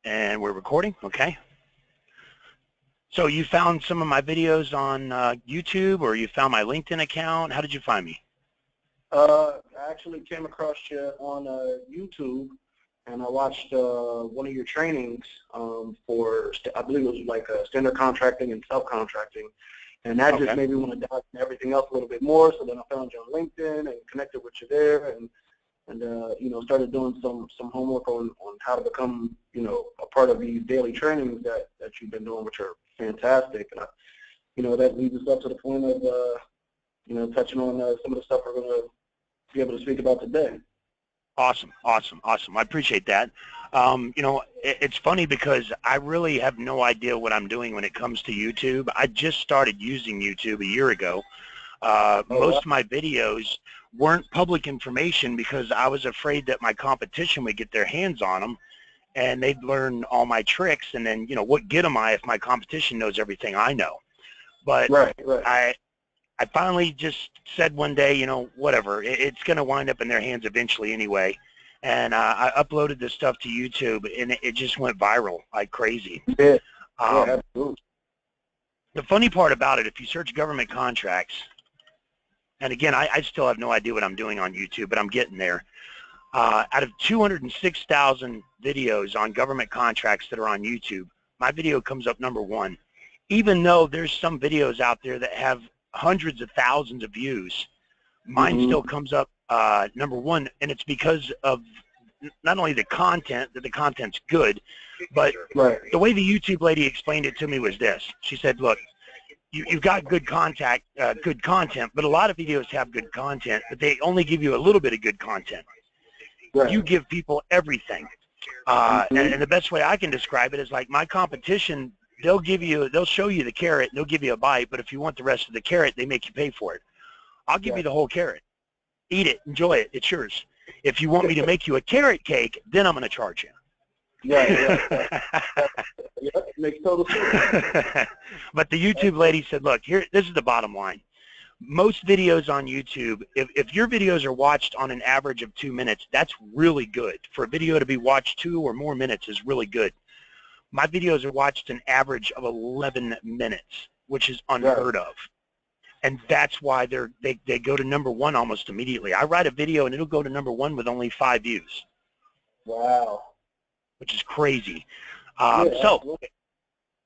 And we're recording, okay. So you found some of my videos on YouTube, or you found my LinkedIn account? How did you find me? I actually came across you on YouTube, and I watched one of your trainings for, I believe it was like standard contracting and subcontracting, and that just made me want to dive into everything else a little bit more. So then I found you on LinkedIn and connected with you there, and you know, started doing some homework on how to become, you know, a part of these daily trainings that you've been doing, which are fantastic. And you know, that leads us up to the point of you know, touching on some of the stuff we're going to be able to speak about today. Awesome, awesome, awesome. I appreciate that. You know, it's funny because I really have no idea what I'm doing when it comes to YouTube. I just started using YouTube a year ago. Most of my videos weren't public information because I was afraid that my competition would get their hands on them and they'd learn all my tricks, and then, you know, what good am I if my competition knows everything I know? But I finally just said one day, you know, whatever, it's going to wind up in their hands eventually anyway. And I uploaded this stuff to YouTube, and it just went viral like crazy. Yeah, absolutely. The funny part about it, if you search government contracts, and again, I still have no idea what I'm doing on YouTube, but I'm getting there. Out of 206,000 videos on government contracts that are on YouTube, my video comes up #1. Even though there's some videos out there that have hundreds of thousands of views, mine still comes up #1, and it's because of not only the content, that the content's good, but the way the YouTube lady explained it to me was this. She said, look, you've got good content, but a lot of videos have good content, but they only give you a little bit of good content. You give people everything. And the best way I can describe it is like my competition, they'll show you the carrot, and they'll give you a bite, but if you want the rest of the carrot, they make you pay for it. I'll give you the whole carrot. Eat it, enjoy it, it's yours. If you want me to make you a carrot cake, then I'm going to charge you. Yeah, makes total sense. But the YouTube lady said, look, this is the bottom line. Most videos on YouTube, if your videos are watched on an average of 2 minutes, that's really good. For a video to be watched 2 or more minutes is really good. My videos are watched an average of 11 minutes, which is unheard of. And that's why they go to #1 almost immediately. I write a video and it'll go to #1 with only 5 views. Wow. Which is crazy. So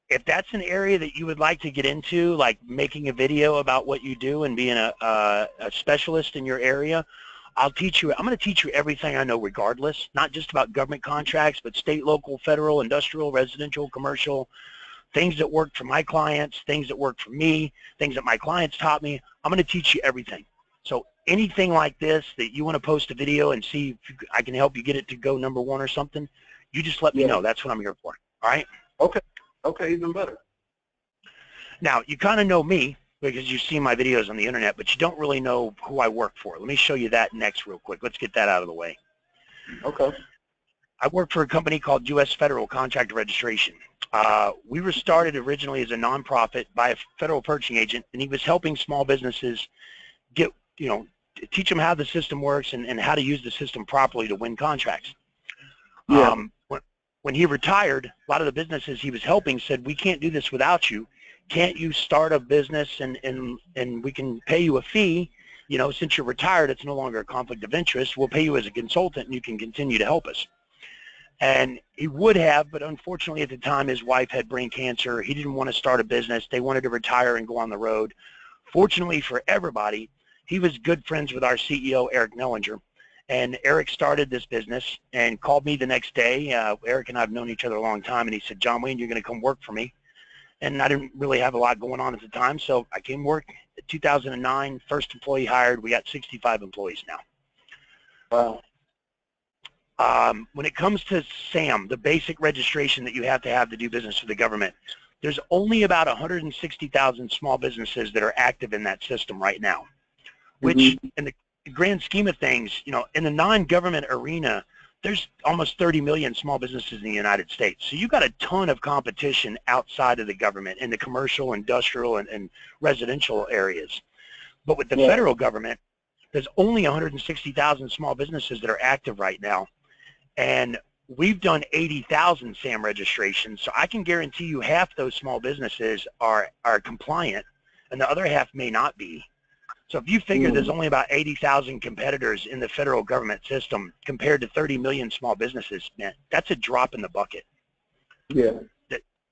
if that's an area that you would like to get into, like making a video about what you do and being a specialist in your area, I'll teach you. I'm going to teach you everything I know regardless, not just about government contracts, but state, local, federal, industrial, residential, commercial, things that work for my clients, things that work for me, things that my clients taught me. I'm going to teach you everything. So anything like this that you want to post a video and see if I can help you get it to go #1 or something, you just let me know. That's what I'm here for. All right? Okay, even better. Now, you kind of know me because you've seen my videos on the internet, but you don't really know who I work for. Let me show you that next real quick. Let's get that out of the way. Okay. I work for a company called U.S. Federal Contractor Registration. We were started originally as a nonprofit by a federal purchasing agent, and he was helping small businesses get, you know, teach them how the system works and how to use the system properly to win contracts. When he retired, a lot of the businesses he was helping said, we can't do this without you. Can't you start a business and we can pay you a fee? You know, since you're retired, it's no longer a conflict of interest. We'll pay you as a consultant and you can continue to help us. And he would have, but unfortunately at the time his wife had brain cancer. He didn't want to start a business. They wanted to retire and go on the road. Fortunately for everybody, he was good friends with our CEO, Eric Nellinger. And Eric started this business and called me the next day. Eric and I have known each other a long time, and he said, John Wayne, you're going to come work for me. And I didn't really have a lot going on at the time, so I came work in 2009, first employee hired. We got 65 employees now. Wow. When it comes to SAM, the basic registration that you have to do business with the government, there's only about 160,000 small businesses that are active in that system right now, which in the grand scheme of things, you know, in the non-government arena, there's almost 30 million small businesses in the United States. So you've got a ton of competition outside of the government in the commercial, industrial, and residential areas. But with the federal government, there's only 160,000 small businesses that are active right now. And we've done 80,000 SAM registrations, so I can guarantee you half those small businesses are compliant, and the other half may not be. So if you figure there's only about 80,000 competitors in the federal government system compared to 30 million small businesses, man, that's a drop in the bucket. Yeah.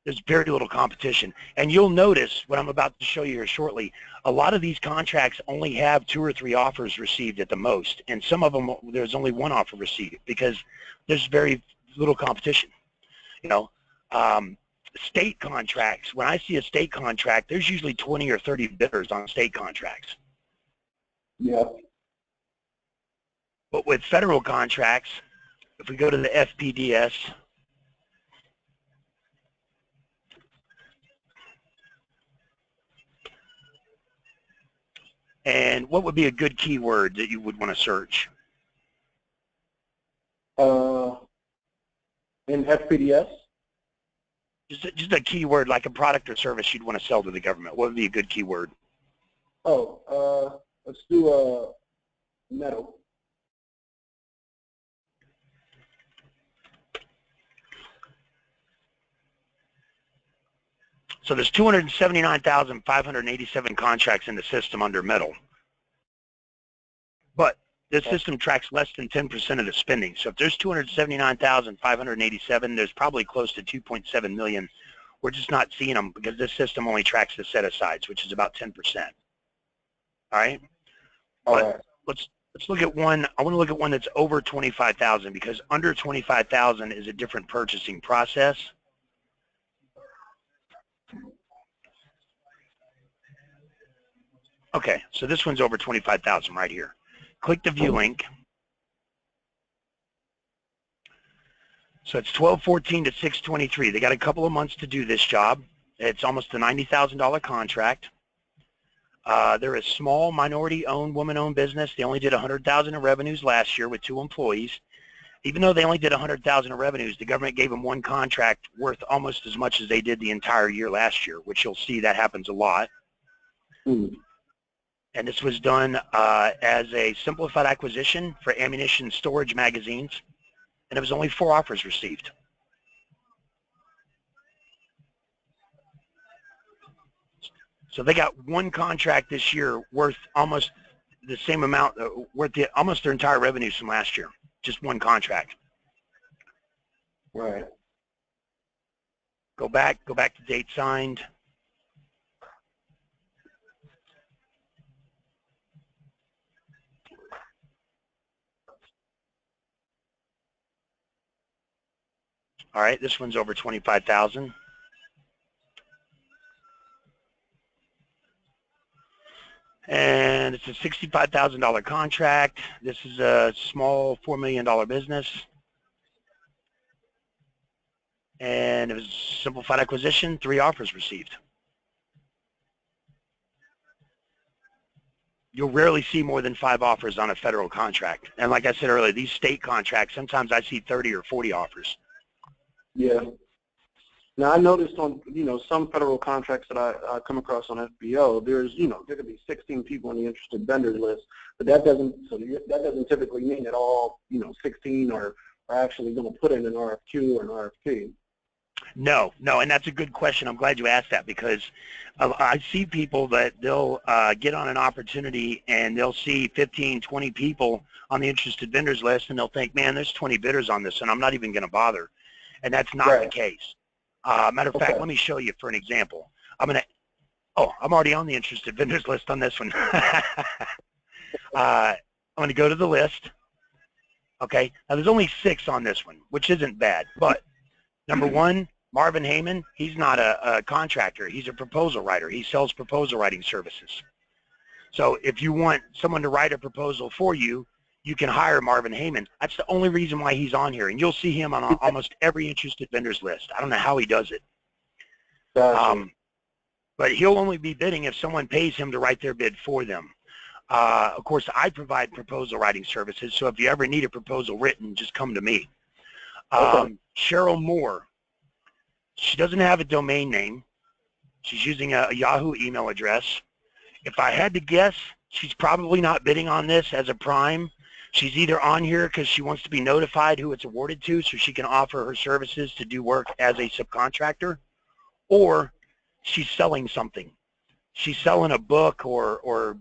There's very little competition. And you'll notice what I'm about to show you here shortly, a lot of these contracts only have 2 or 3 offers received at the most. And some of them, there's only 1 offer received because there's very little competition. You know, state contracts, when I see a state contract, there's usually 20 or 30 bidders on state contracts. Yeah. But with federal contracts, if we go to the FPDS, and what would be a good keyword that you would want to search? In FPDS? Just a keyword like a product or service you'd want to sell to the government. What would be a good keyword? Oh, let's do metal. So there's 279,587 contracts in the system under metal. But this system tracks less than 10% of the spending. So if there's 279,587, there's probably close to 2.7 million. We're just not seeing them because this system only tracks the set-asides, which is about 10%. All right? But let's look at one. I want to look at one that's over 25,000 because under 25,000 is a different purchasing process. Okay, so this one's over 25,000 right here. Click the view link. So it's 12/14 to 6/23. They got a couple of months to do this job. It's almost a $90,000 contract. They're a small minority-owned, woman-owned business. They only did 100,000 in revenues last year with 2 employees. Even though they only did 100,000 in revenues, the government gave them 1 contract worth almost as much as they did the entire year last year, which you'll see that happens a lot. And this was done as a simplified acquisition for ammunition storage magazines, and it was only 4 offers received. So they got 1 contract this year worth almost the same amount, worth almost their entire revenues from last year. Just 1 contract. Right. Go back to date signed. All right, this one's over 25,000. And it's a $65,000 contract. This is a small $4 million business. And it was simplified acquisition, 3 offers received. You'll rarely see more than 5 offers on a federal contract. And like I said earlier, these state contracts, sometimes I see 30 or 40 offers. Yeah. Now, I noticed on, some federal contracts that I come across on FBO, there's, there could be 16 people on the interested vendors list, but that doesn't typically mean that all, 16 are actually going to put in an RFQ or an RFP. No, and that's a good question. I'm glad you asked that because I see people that they'll get on an opportunity and they'll see 15, 20 people on the interested vendors list and they'll think, man, there's 20 bidders on this and I'm not even going to bother. And that's not the case. Matter of fact, let me show you for an example. I'm already on the interested vendors list on this one. I'm going to go to the list. Okay, now there's only 6 on this one, which isn't bad. But number 1, Marvin Heyman, he's not a contractor. He's a proposal writer. He sells proposal writing services. So if you want someone to write a proposal for you, you can hire Marvin Heyman. That's the only reason why he's on here. And you'll see him on almost every interested vendors list. I don't know how he does it. But he'll only be bidding if someone pays him to write their bid for them. Of course, I provide proposal writing services. So if you ever need a proposal written, just come to me. Cheryl Moore, she doesn't have a domain name. She's using a Yahoo email address. If I had to guess, she's probably not bidding on this as a prime She's either on here because she wants to be notified who it's awarded to so she can offer her services to do work as a subcontractor, or she's selling something. She's selling a book or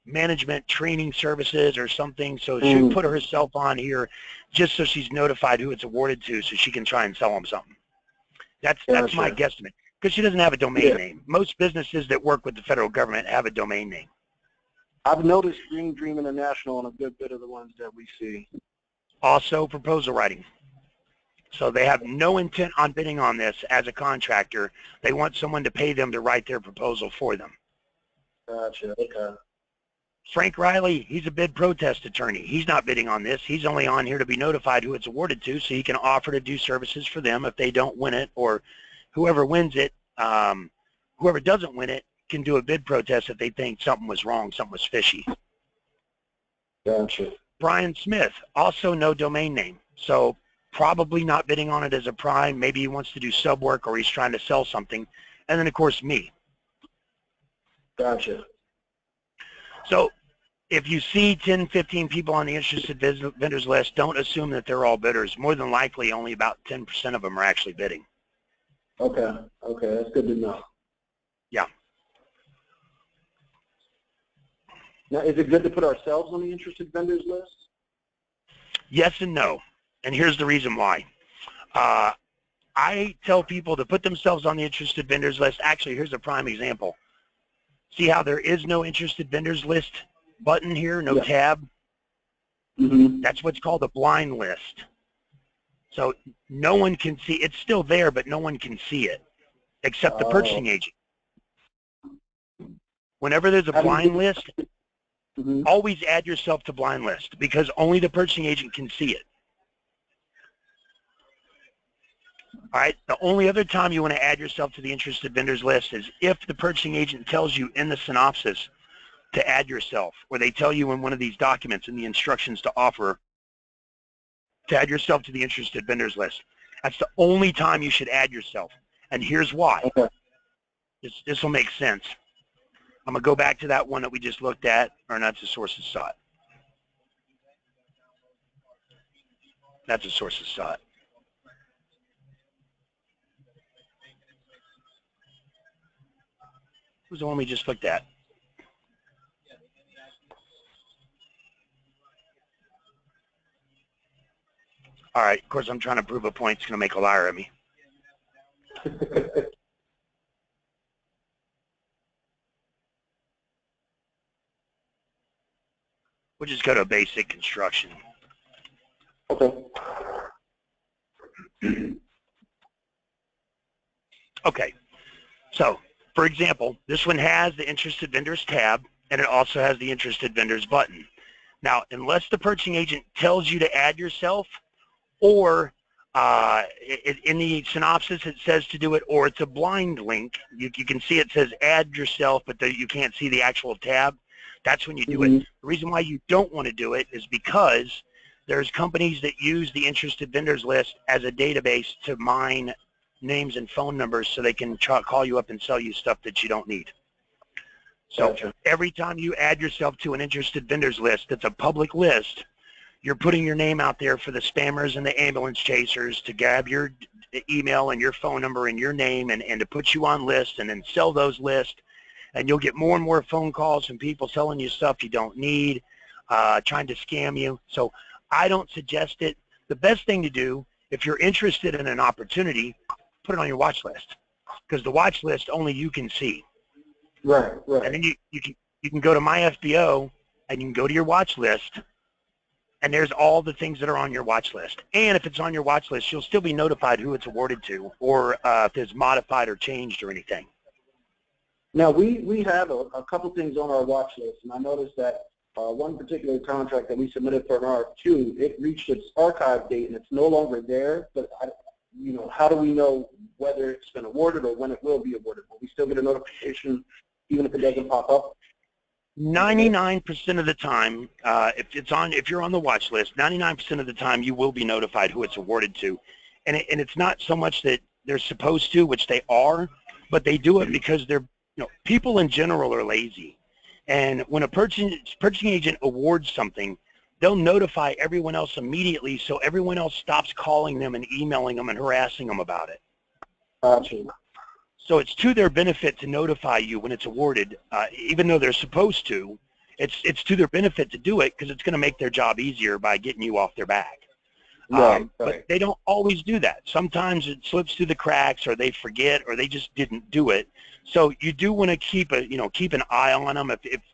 management training services or something, so she'll put herself on here just so she's notified who it's awarded to so she can try and sell them something. That's my guesstimate, because she doesn't have a domain name. Most businesses that work with the federal government have a domain name. I've noticed Green Dream International on a good bit of the ones that we see. Also proposal writing. So they have no intent on bidding on this as a contractor. They want someone to pay them to write their proposal for them. Gotcha, okay. Frank Riley, he's a bid protest attorney. He's not bidding on this. He's only on here to be notified who it's awarded to so he can offer to do services for them if they don't win it, or whoever wins it, whoever doesn't win it can do a bid protest if they think something was wrong, something was fishy. Gotcha. Brian Smith, also no domain name. So probably not bidding on it as a prime. Maybe he wants to do sub work or he's trying to sell something. And then, of course, me. Gotcha. So if you see 10, 15 people on the interested vendors list, don't assume that they're all bidders. More than likely, only about 10% of them are actually bidding. Okay, okay, that's good to know. Yeah. Now, is it good to put ourselves on the interested vendors list? Yes and no. And here's the reason why. I tell people to put themselves on the interested vendors list. Actually, here's a prime example. See how there is no interested vendors list button here, no tab? That's what's called a blind list. So no one can see, it's still there, but no one can see it except the purchasing agent. Whenever there's a blind list, always add yourself to blind list because only the purchasing agent can see it. All right, the only other time you want to add yourself to the interested vendors list is if the purchasing agent tells you in the synopsis to add yourself, or they tell you in one of these documents in the instructions to offer to add yourself to the interested vendors list. That's the only time you should add yourself. And here's why. Okay. This will make sense. I'm going to go back to that one that we just looked at, or not the sources sought. That's a sources sought. Who's the one we just looked at? All right, of course, I'm trying to prove a point. It's going to make a liar of me. We'll just go to basic construction. Okay. Okay, so for example, this one has the interested vendors tab, and it also has the interested vendors button. Now, unless the purchasing agent tells you to add yourself, or in the synopsis it says to do it, or it's a blind link, you can see it says add yourself, but you can't see the actual tab. That's when you do it. The reason why you don't want to do it is because there's companies that use the interested vendors list as a database to mine names and phone numbers so they can call you up and sell you stuff that you don't need. So Gotcha. Every time you add yourself to an interested vendors list that's a public list, you're putting your name out there for the spammers and the ambulance chasers to grab your email and your phone number and your name and to put you on lists and then sell those lists. And you'll get more and more phone calls from people selling you stuff you don't need, trying to scam you. So I don't suggest it. The best thing to do, if you're interested in an opportunity, put it on your watch list, because the watch list only you can see. Right, right. And then you can go to my FBO and you can go to your watch list, and there's all the things that are on your watch list. And if it's on your watch list, you'll still be notified who it's awarded to, or if it's modified or changed or anything. Now, we have a couple things on our watch list, and I noticed that one particular contract that we submitted for an RFQ, it reached its archive date, and it's no longer there. But, how do we know whether it's been awarded or when it will be awarded? Will we still get a notification even if it doesn't pop up? 99% of the time, if you're on the watch list, 99% of the time you will be notified who it's awarded to. And it's not so much that they're supposed to, which they are, but they do it because people in general are lazy. And when a purchasing agent awards something, they'll notify everyone else immediately so everyone else stops calling them and emailing them and harassing them about it. Gotcha. So it's to their benefit to notify you when it's awarded, even though they're supposed to. It's to their benefit to do it because it's going to make their job easier by getting you off their back. Right. But they don't always do that. Sometimes it slips through the cracks, or they forget, or they just didn't do it. So you do want to keep an eye on them.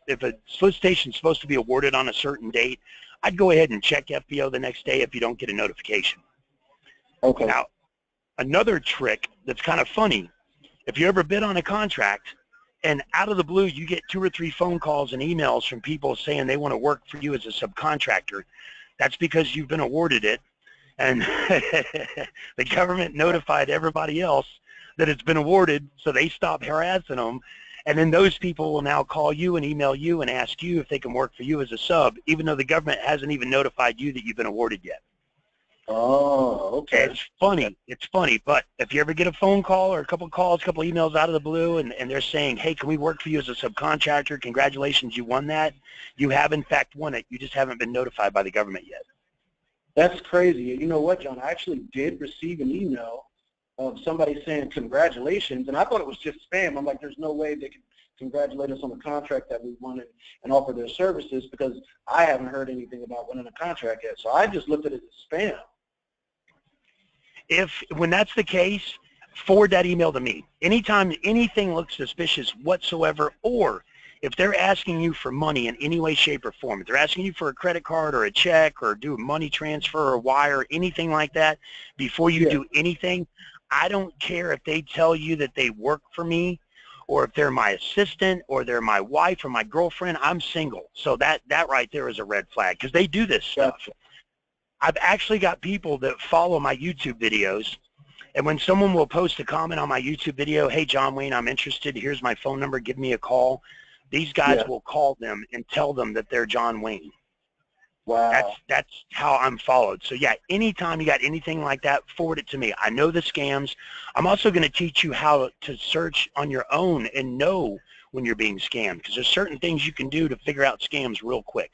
If a solicitation is supposed to be awarded on a certain date, I'd go ahead and check FBO the next day if you don't get a notification. Okay. Now, another trick that's kind of funny, if you ever bid on a contract and out of the blue you get 2 or 3 phone calls and emails from people saying they want to work for you as a subcontractor, that's because you've been awarded it, and the government notified everybody else that it's been awarded, so they stop harassing them. And then those people will now call you and email you and ask you if they can work for you as a sub, even though the government hasn't even notified you that you've been awarded yet. Oh, okay. It's funny. It's funny. But if you ever get a phone call or a couple of calls, a couple of emails out of the blue, and they're saying, hey, can we work for you as a subcontractor? Congratulations, you won that. You have, in fact, won it. You just haven't been notified by the government yet. That's crazy. You know what, John? I actually did receive an email of somebody saying congratulations, and I thought it was just spam. I'm like, there's no way they could congratulate us on the contract that we won and offer their services, because I haven't heard anything about winning a contract yet. So I just looked at it as spam. When that's the case, forward that email to me. Anytime anything looks suspicious whatsoever, or if they're asking you for money in any way, shape, or form, if they're asking you for a credit card or a check or do a money transfer or wire, anything like that, before you do anything, I don't care if they tell you that they work for me, or if they're my assistant, or they're my wife or my girlfriend. I'm single. So that right there is a red flag, because they do this stuff. Gotcha. I've actually got people that follow my YouTube videos, and when someone will post a comment on my YouTube video, hey, John Wayne, I'm interested, here's my phone number, give me a call, these guys will call them and tell them that they're John Wayne. Wow. That's how I'm followed. So yeah, anytime you got anything like that, forward it to me. I know the scams. I'm also going to teach you how to search on your own and know when you're being scammed, because there's certain things you can do to figure out scams real quick.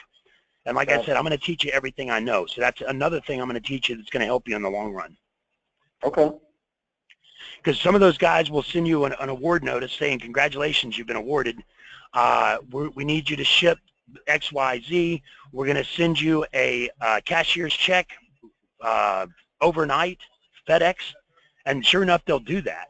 And like I said, I'm going to teach you everything I know. So that's another thing I'm going to teach you that's going to help you in the long run. Okay. Because some of those guys will send you an award notice saying, congratulations, you've been awarded. We need you to ship XYZ. We're going to send you a cashier's check overnight, FedEx. And sure enough, they'll do that.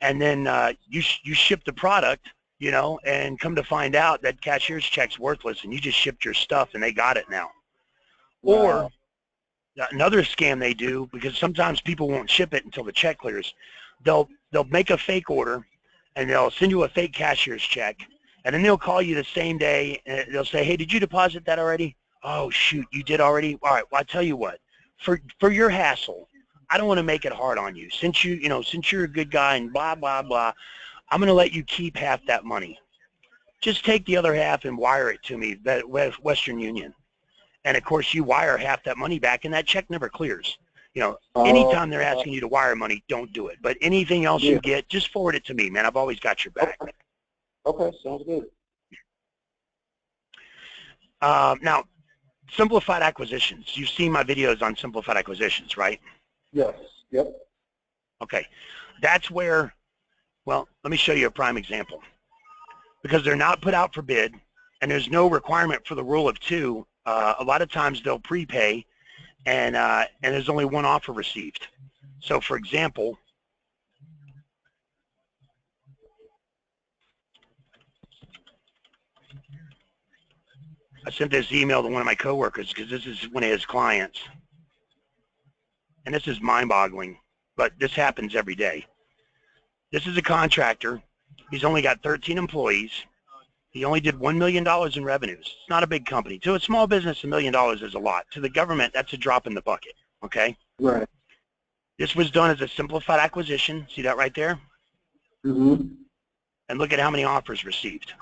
And then you ship the product, you know, and come to find out that cashier's check's worthless and you just shipped your stuff and they got it now. Wow. Or another scam they do, because sometimes people won't ship it until the check clears, they'll make a fake order and they'll send you a fake cashier's check, and then they'll call you the same day and they'll say, hey, did you deposit that already? Oh, shoot, you did already? All right, well, I tell you what, for your hassle, I don't want to make it hard on you. Since you're a good guy and blah, blah, blah, I'm going to let you keep half that money. Just take the other half and wire it to me, Western Union. And, of course, you wire half that money back, and that check never clears. You know, anytime they're asking you to wire money, don't do it. But anything else you get, just forward it to me, man. I've always got your back. Okay, sounds good. Now, Simplified Acquisitions. You've seen my videos on Simplified Acquisitions, right? Yes. Yep. Okay. That's where, well, let me show you a prime example. Because they're not put out for bid, and there's no requirement for the rule of 2, a lot of times they'll prepay, and there's only one offer received. So, for example, I sent this email to one of my coworkers because this is one of his clients, and this is mind-boggling, but this happens every day. This is a contractor. He's only got 13 employees. He only did $1 million in revenues. It's not a big company. To a small business, $1 million is a lot. To the government, that's a drop in the bucket, okay? Right. This was done as a simplified acquisition. See that right there? Mm-hmm. And look at how many offers received.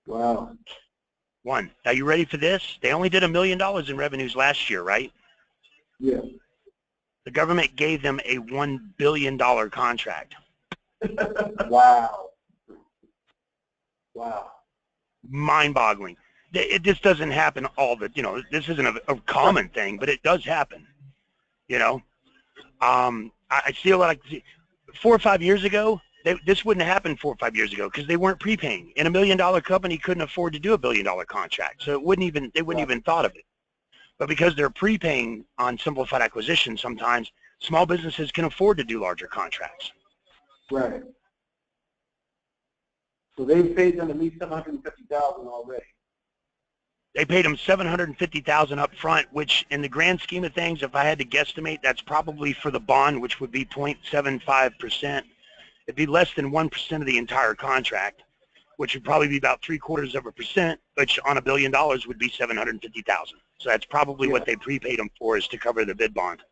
Wow. 1. Now, you ready for this? They only did $1 million in revenues last year, right? Yeah. The government gave them a $1 billion contract. Wow. Wow. Mind-boggling. it just doesn't happen all the, this isn't a common thing, but it does happen, I see a lot of, 4 or 5 years ago, this wouldn't have happened 4 or 5 years ago because they weren't prepaying. And $1 million company couldn't afford to do a $1 billion contract, so they wouldn't even thought of it. But because they're prepaying on simplified acquisitions, sometimes small businesses can afford to do larger contracts. Right. So they've paid them at least $750,000 already. They paid them $750,000 up front, which in the grand scheme of things, if I had to guesstimate, that's probably for the bond, which would be 0.75%. It'd be less than 1% of the entire contract, which would probably be about 0.75%, which on $1 billion would be $750,000. So that's probably what they prepaid them for, is to cover the bid bond.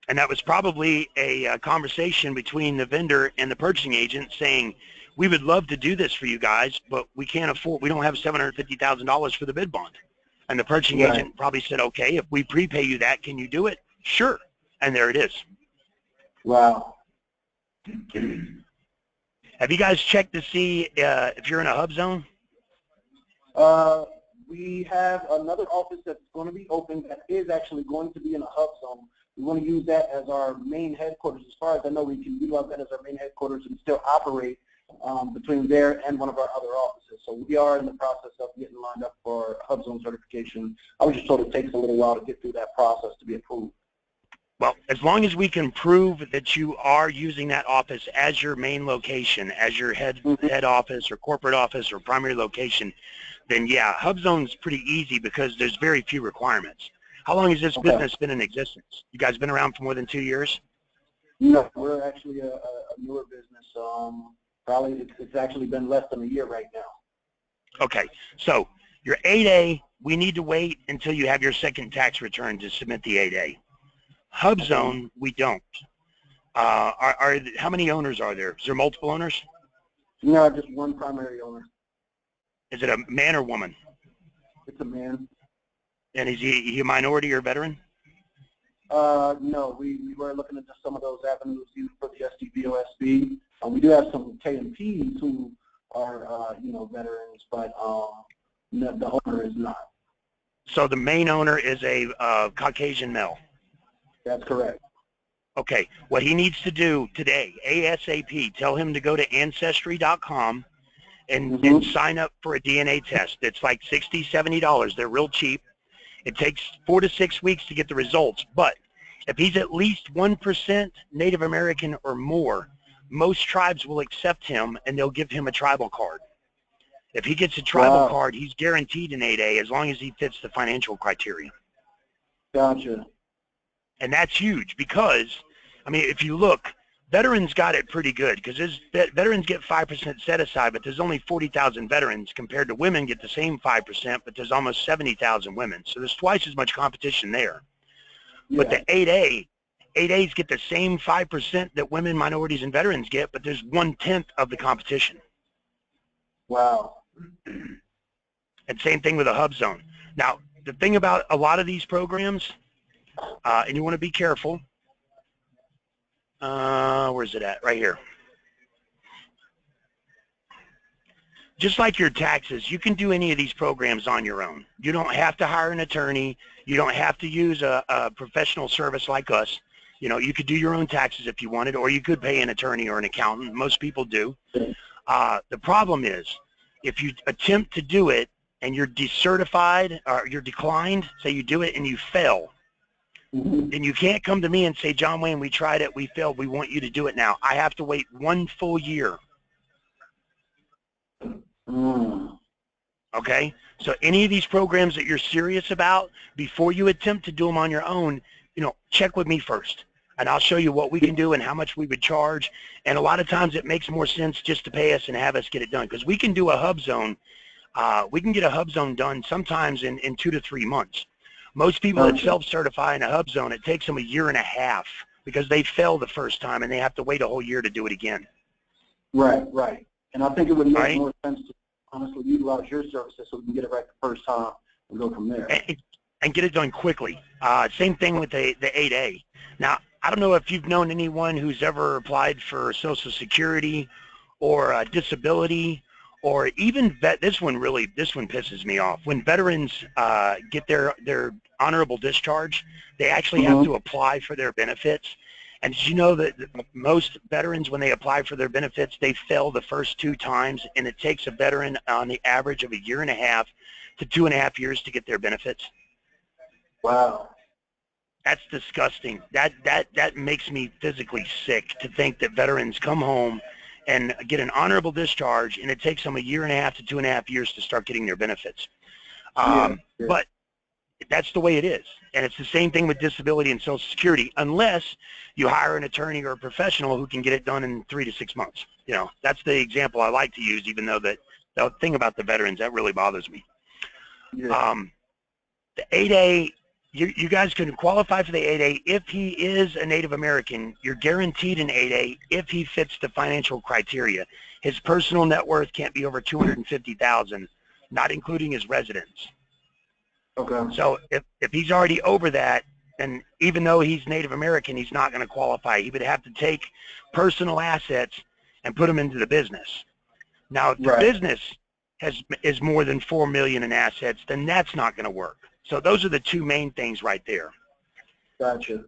And that was probably a conversation between the vendor and the purchasing agent saying, we would love to do this for you guys, but we can't afford, we don't have $750,000 for the bid bond. And the purchasing agent probably said, okay, if we prepay you that, can you do it? Sure. And there it is. Wow. Have you guys checked to see if you're in a hub zone? We have another office that's going to be open that is actually going to be in a hub zone. We want to use that as our main headquarters. As far as I know, we can utilize that as our main headquarters and still operate between there and one of our other offices. So we are in the process of getting lined up for hub zone certification. I was just told it takes a little while to get through that process to be approved. Well, as long as we can prove that you are using that office as your main location, as your head office or corporate office or primary location, then yeah, hub zone's pretty easy because there's very few requirements. How long has this business been in existence? You guys been around for more than 2 years? No, we're actually a newer business. Probably it's actually been less than a year right now. Okay, so your 8A, we need to wait until you have your second tax return to submit the 8A. Hub zone, we don't. How many owners are there? Is there multiple owners? No, just one primary owner. Is it a man or woman? It's a man. And is he a minority or veteran? No, we were looking into some of those avenues used for the SDVOSB. We do have some KMPs who are, veterans, but the owner is not. So the main owner is a Caucasian male? That's correct. Okay, what he needs to do today, ASAP, tell him to go to Ancestry.com and sign up for a DNA test. It's like $60, $70. They're real cheap. It takes 4 to 6 weeks to get the results, but if he's at least 1% Native American or more, most tribes will accept him and they'll give him a tribal card. If he gets a tribal card, he's guaranteed an 8A as long as he fits the financial criteria. Gotcha. And that's huge because, I mean, if you look, veterans got it pretty good because veterans get 5% set aside, but there's only 40,000 veterans compared to women get the same 5%, but there's almost 70,000 women. So there's twice as much competition there. Yeah. But the 8As get the same 5% that women, minorities, and veterans get, but there's 1/10 of the competition. Wow. And same thing with a hub zone. Now, the thing about a lot of these programs, and you want to be careful, where's it at? Right here. Just like your taxes, you can do any of these programs on your own. You don't have to hire an attorney. You don't have to use a professional service like us. You could do your own taxes if you wanted, or you could pay an attorney or an accountant. Most people do. The problem is, if you attempt to do it and you're decertified or you're declined, say you do it and you fail, then you can't come to me and say, John Wayne, we tried it, we failed, we want you to do it now. I have to wait 1 full year. Okay? So any of these programs that you're serious about, before you attempt to do them on your own, check with me first. And I'll show you what we can do and how much we would charge. And a lot of times it makes more sense just to pay us and have us get it done. Because we can do a hub zone. We can get a hub zone done sometimes in 2 to 3 months. Most people that self-certify in a hub zone, it takes them 1.5 years because they fail the first time and they have to wait a whole year to do it again. Right, right. And I think it would make more sense to honestly utilize your services so we can get it right the first time and go from there. And get it done quickly. Same thing with the 8A. Now, I don't know if you've known anyone who's ever applied for Social Security or disability or even this one pisses me off. When veterans get their honorable discharge, they actually have to apply for their benefits. And did you know that most veterans, when they apply for their benefits, they fail the first 2 times, and it takes a veteran on the average of 1.5 to 2.5 years to get their benefits? Wow. That's disgusting. That makes me physically sick to think that veterans come home and get an honorable discharge, and it takes them 1.5 to 2.5 years to start getting their benefits. But that's the way it is. And it's the same thing with disability and Social Security, unless you hire an attorney or a professional who can get it done in 3 to 6 months. You know, that's the example I like to use, even though that the thing about the veterans, that really bothers me. The 8A, you guys can qualify for the 8A if he is a Native American. You're guaranteed an 8A if he fits the financial criteria. His personal net worth can't be over $250,000, not including his residence. Okay. So if he's already over that, and even though he's Native American, he's not going to qualify. He would have to take personal assets and put them into the business. Now, if the business is more than $4 million in assets, then that's not going to work. So those are the 2 main things right there. Gotcha.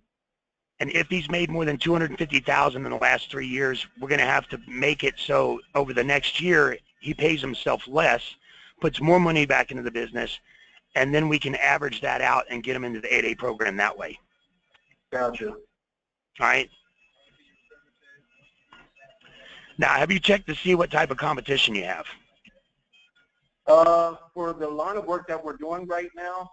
And if he's made more than $250,000 in the last 3 years, we're going to have to make it so over the next year he pays himself less, puts more money back into the business, and then we can average that out and get him into the 8A program that way. Gotcha. All right. Now, have you checked to see what type of competition you have? For the line of work that we're doing right now,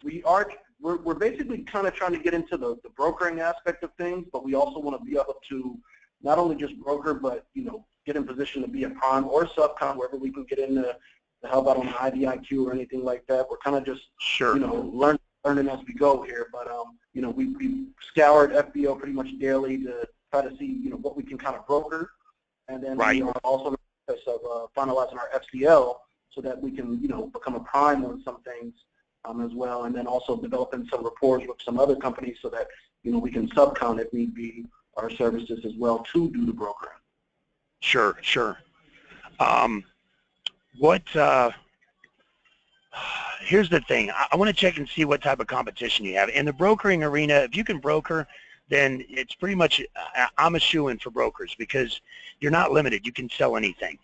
we're basically kind of trying to get into the brokering aspect of things, but we also want to be able to not only just broker, but get in position to be a prime or subcon, wherever we can get into to help out on the IDIQ or anything like that. We're kind of just learning as we go here, but we scoured FBO pretty much daily to try to see what we can kind of broker, and then we are also in the process of finalizing our FCL so that we can become a prime on some things as well, and then also developing some rapports with some other companies so that we can subcon if need be our services as well to do the brokering. Sure. Here's the thing. I want to check and see what type of competition you have. In the brokering arena, if you can broker, then it's pretty much, I'm a shoo-in for brokers because you're not limited. You can sell anything.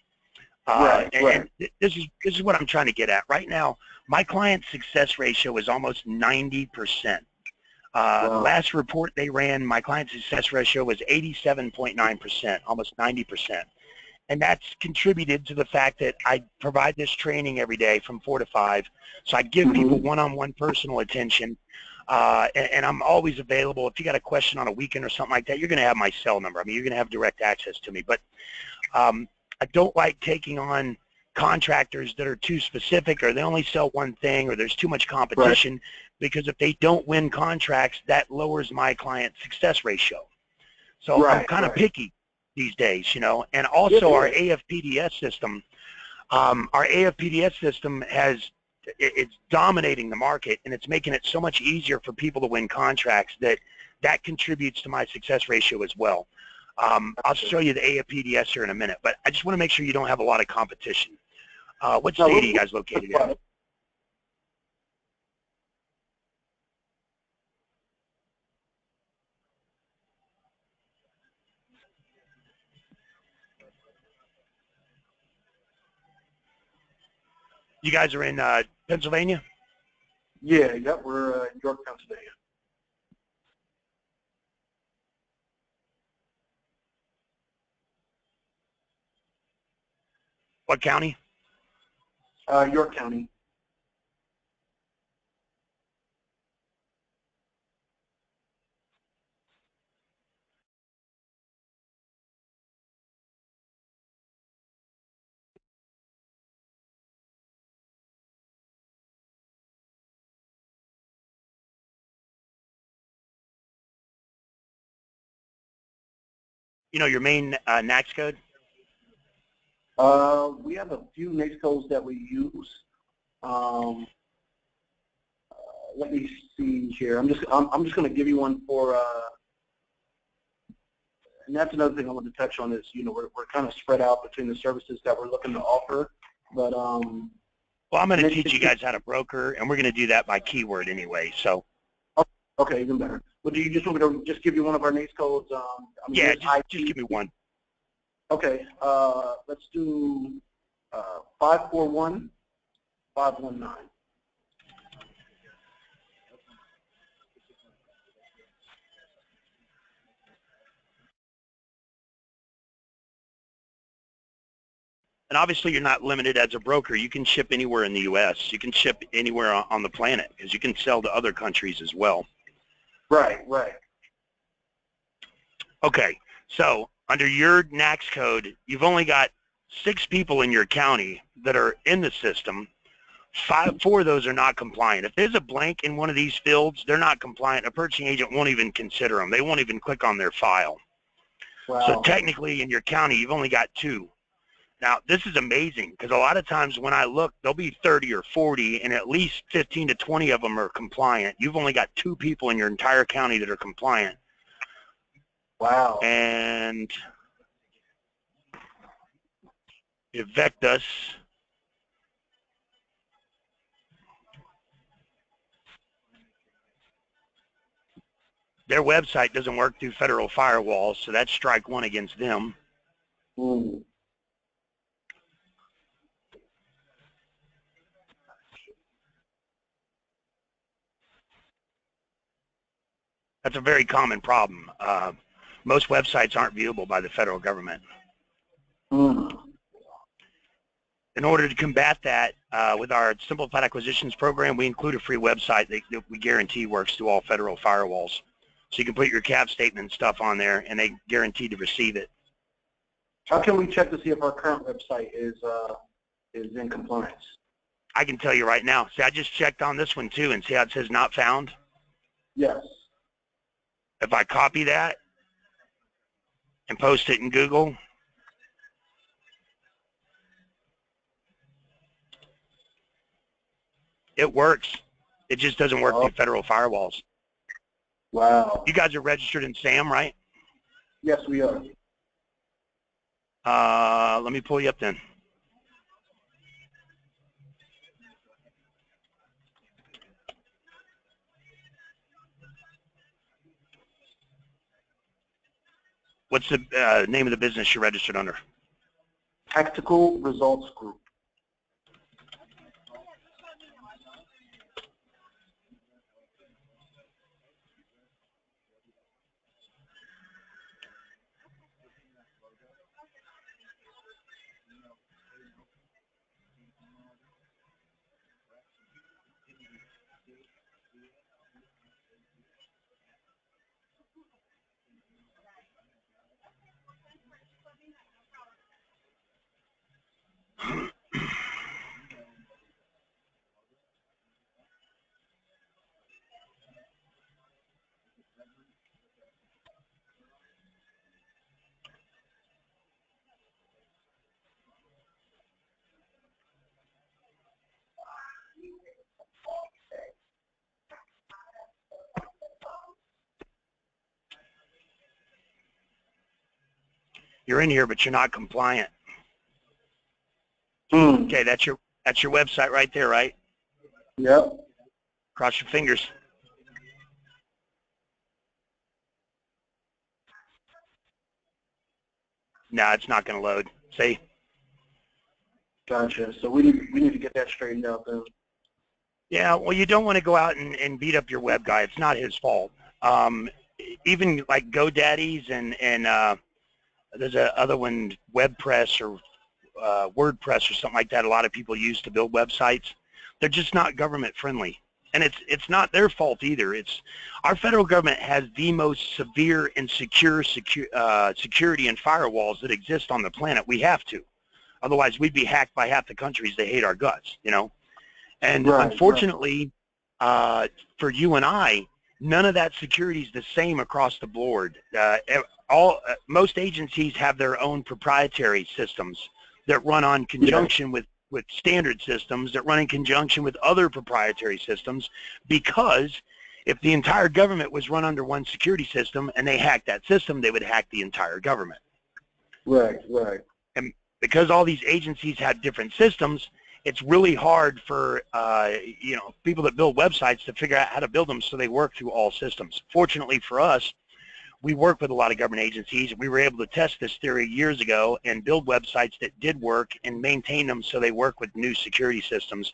And this is what I'm trying to get at. Right now, my client success ratio is almost 90%. Last report they ran, my client success ratio was 87.9%, almost 90%. And that's contributed to the fact that I provide this training every day from 4 to 5. So I give people one-on-one personal attention, and I'm always available. If you got a question on a weekend or something like that, you're going to have my cell number. I mean, you're going to have direct access to me. But I don't like taking on contractors that are too specific, or they only sell one thing, or there's too much competition, because if they don't win contracts, that lowers my client success ratio. So I'm kind of picky these days, and also our AFPDS system, it's dominating the market, and it's making it so much easier for people to win contracts that contributes to my success ratio as well. I'll show you the AFPDS here in a minute, but I just want to make sure you don't have a lot of competition. What state are you guys located in? You guys are in Pennsylvania? Yep, we're in York, Pennsylvania. What county? York County. Your main NAICS code? We have a few NAICS codes that we use. Let me see here. I'm just going to give you one for And that's another thing I want to touch on is, we're kind of spread out between the services that we're looking to offer. But well, I'm going to teach you guys how to broker, and we're going to do that by keyword anyway. So. Okay, even better. Well, do you just want me to just give you one of our NAICS codes? Yeah, just give me one. Okay, let's do 541519. And obviously, you're not limited as a broker. You can ship anywhere in the U.S. You can ship anywhere on the planet because you can sell to other countries as well. Right. Okay, so under your NAICS code, you've only got 6 people in your county that are in the system. 4 of those are not compliant. If there's a blank in one of these fields, they're not compliant. A purchasing agent won't even consider them. They won't even click on their file. Wow. So technically, in your county, you've only got 2. Now, this is amazing because a lot of times when I look, there'll be 30 or 40, and at least 15 to 20 of them are compliant. You've only got 2 people in your entire county that are compliant. Wow. And Evectus, their website doesn't work through federal firewalls, so that's strike 1 against them. Ooh. That's a very common problem. Most websites aren't viewable by the federal government. Mm. In order to combat that, with our Simplified Acquisitions program, we include a free website that we guarantee works through all federal firewalls. So you can put your cap statement and stuff on there, and they guarantee to receive it. How can we check to see if our current website is in compliance? I can tell you right now. See, I just checked on this one too, and see how it says not found? Yes. If I copy that and post it in Google, it works. It just doesn't work through federal firewalls. Wow. You guys are registered in SAM, right? Yes, we are. Let me pull you up then. What's the name of the business you're registered under? Tactical Results Group. You're in here, but you're not compliant. Mm. Okay, that's your website right there, right? Yep. Cross your fingers. No, it's not going to load. See? Gotcha. So we need to get that straightened out then. Yeah, well, you don't want to go out and beat up your web guy. It's not his fault. Even like GoDaddy's and there's a other one, WebPress or WordPress or something like that. A lot of people use to build websites. They're just not government friendly, and it's not their fault either. It's our federal government has the most severe and secure security and firewalls that exist on the planet. We have to, otherwise we'd be hacked by half the countries that hate our guts, you know. And unfortunately, for you and I, none of that security is the same across the board. Most agencies have their own proprietary systems that run on conjunction with standard systems that run in conjunction with other proprietary systems, because If the entire government was run under one security system and they hacked that system, they would hack the entire government. Right, right. And because all these agencies have different systems, it's really hard for people that build websites to figure out how to build them so they work through all systems. Fortunately for us, we work with a lot of government agencies. We were able to test this theory years ago and build websites that did work and maintain them so they work with new security systems.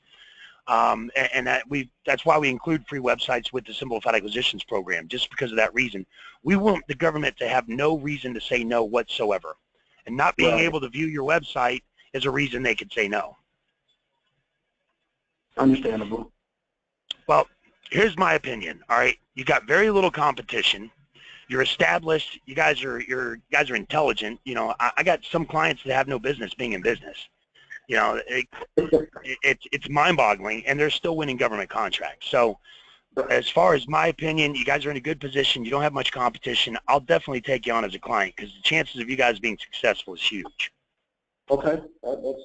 That's why we include free websites with the Simplified Acquisitions program, just because of that reason. We want the government to have no reason to say no whatsoever. And not being able to view your website is a reason they could say no. Understandable. Well, here's my opinion, all right? You got very little competition. You're established. You guys are intelligent. You know, I got some clients that have no business being in business. You know, it's mind-boggling, and they're still winning government contracts. So as far as my opinion, you guys are in a good position. You don't have much competition. I'll definitely take you on as a client because the chances of you guys being successful is huge. Okay,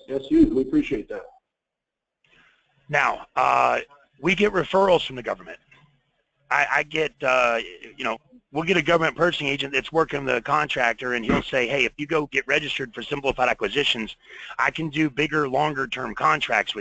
that's huge. We appreciate that. Now, we get referrals from the government. I get, we'll get a government purchasing agent that's working with the contractor, and he'll say, hey, if you go get registered for Simplified Acquisitions, I can do bigger, longer-term contracts with